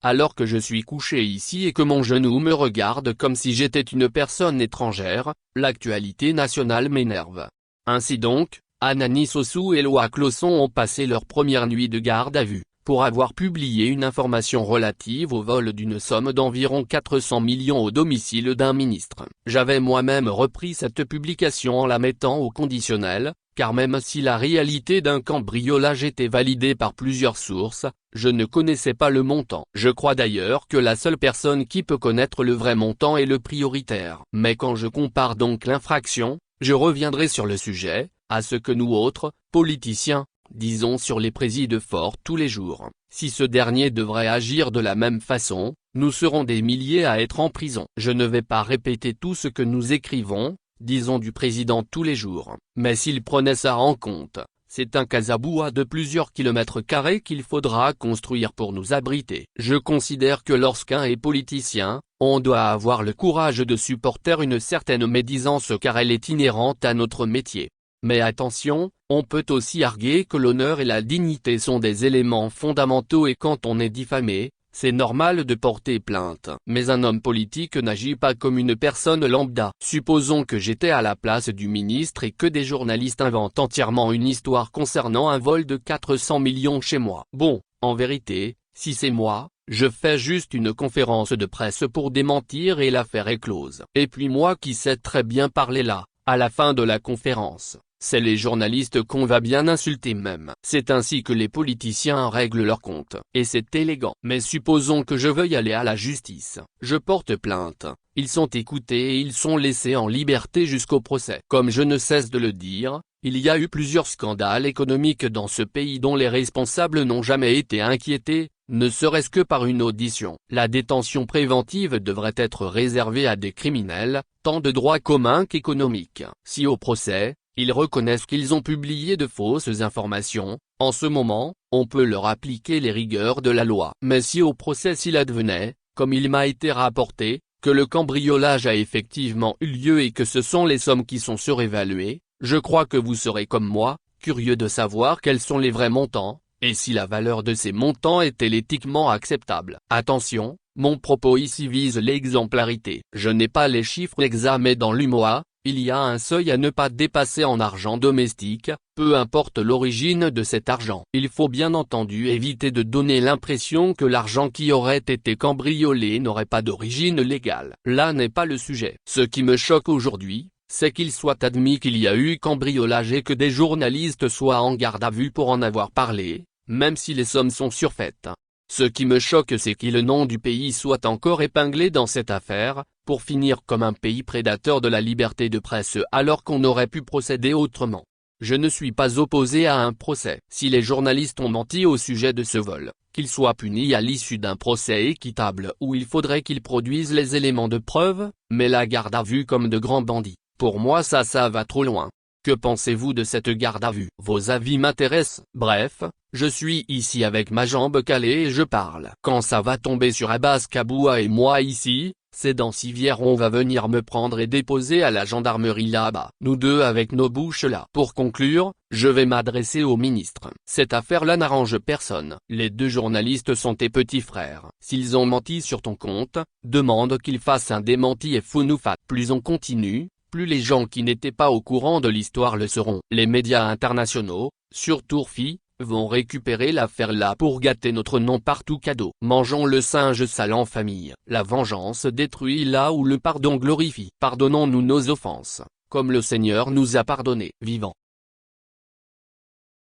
alors que je suis couché ici et que mon genou me regarde comme si j'étais une personne étrangère, l'actualité nationale m'énerve. Ainsi donc, Anani Sossou et Loïc Lawson ont passé leur première nuit de garde à vue, pour avoir publié une information relative au vol d'une somme d'environ 400 millions au domicile d'un ministre. J'avais moi-même repris cette publication en la mettant au conditionnel, car même si la réalité d'un cambriolage était validée par plusieurs sources, je ne connaissais pas le montant. Je crois d'ailleurs que la seule personne qui peut connaître le vrai montant est le prioritaire. Mais quand je compare donc l'infraction, je reviendrai sur le sujet, à ce que nous autres, politiciens, disons sur les présidents forts tous les jours. Si ce dernier devrait agir de la même façon, nous serons des milliers à être en prison. Je ne vais pas répéter tout ce que nous écrivons, disons du président tous les jours. Mais s'il prenait ça en compte, c'est un casaboua de plusieurs kilomètres carrés qu'il faudra construire pour nous abriter. Je considère que lorsqu'un est politicien, on doit avoir le courage de supporter une certaine médisance car elle est inhérente à notre métier. Mais attention, on peut aussi arguer que l'honneur et la dignité sont des éléments fondamentaux et quand on est diffamé, c'est normal de porter plainte. Mais un homme politique n'agit pas comme une personne lambda. Supposons que j'étais à la place du ministre et que des journalistes inventent entièrement une histoire concernant un vol de 400 millions chez moi. Bon, en vérité, si c'est moi, je fais juste une conférence de presse pour démentir et l'affaire est close. Et puis moi qui sais très bien parler là, à la fin de la conférence, c'est les journalistes qu'on va bien insulter même. C'est ainsi que les politiciens règlent leur compte. Et c'est élégant. Mais supposons que je veuille aller à la justice. Je porte plainte. Ils sont écoutés et ils sont laissés en liberté jusqu'au procès. Comme je ne cesse de le dire, il y a eu plusieurs scandales économiques dans ce pays dont les responsables n'ont jamais été inquiétés, ne serait-ce que par une audition. La détention préventive devrait être réservée à des criminels, tant de droit commun qu'économique. Si au procès, ils reconnaissent qu'ils ont publié de fausses informations, en ce moment, on peut leur appliquer les rigueurs de la loi. Mais si au procès s'il advenait, comme il m'a été rapporté, que le cambriolage a effectivement eu lieu et que ce sont les sommes qui sont surévaluées, je crois que vous serez comme moi, curieux de savoir quels sont les vrais montants, et si la valeur de ces montants est éthiquement acceptable. Attention, mon propos ici vise l'exemplarité. Je n'ai pas les chiffres exacts mais dans l'UMOA, il y a un seuil à ne pas dépasser en argent domestique, peu importe l'origine de cet argent. Il faut bien entendu éviter de donner l'impression que l'argent qui aurait été cambriolé n'aurait pas d'origine légale. Là n'est pas le sujet. Ce qui me choque aujourd'hui, c'est qu'il soit admis qu'il y a eu cambriolage et que des journalistes soient en garde à vue pour en avoir parlé, même si les sommes sont surfaites. Ce qui me choque c'est que le nom du pays soit encore épinglé dans cette affaire, pour finir comme un pays prédateur de la liberté de presse alors qu'on aurait pu procéder autrement. Je ne suis pas opposé à un procès. Si les journalistes ont menti au sujet de ce vol, qu'ils soient punis à l'issue d'un procès équitable où il faudrait qu'ils produisent les éléments de preuve, mais la garde à vue comme de grands bandits. Pour moi ça va trop loin. Que pensez-vous de cette garde à vue? Vos avis m'intéressent. Bref, je suis ici avec ma jambe calée et je parle. Quand ça va tomber sur Abbas Kaboua et moi ici, c'est dans Civière on va venir me prendre et déposer à la gendarmerie là-bas. Nous deux avec nos bouches là. Pour conclure, je vais m'adresser au ministre. Cette affaire-là n'arrange personne. Les deux journalistes sont tes petits frères. S'ils ont menti sur ton compte, demande qu'ils fassent un démenti et founoufat. Plus on continue, plus les gens qui n'étaient pas au courant de l'histoire le seront. Les médias internationaux, surtout RFI, vont récupérer l'affaire là pour gâter notre nom partout cadeau. Mangeons le singe sale en famille. La vengeance détruit là où le pardon glorifie. Pardonnons-nous nos offenses, comme le Seigneur nous a pardonné. Vivant.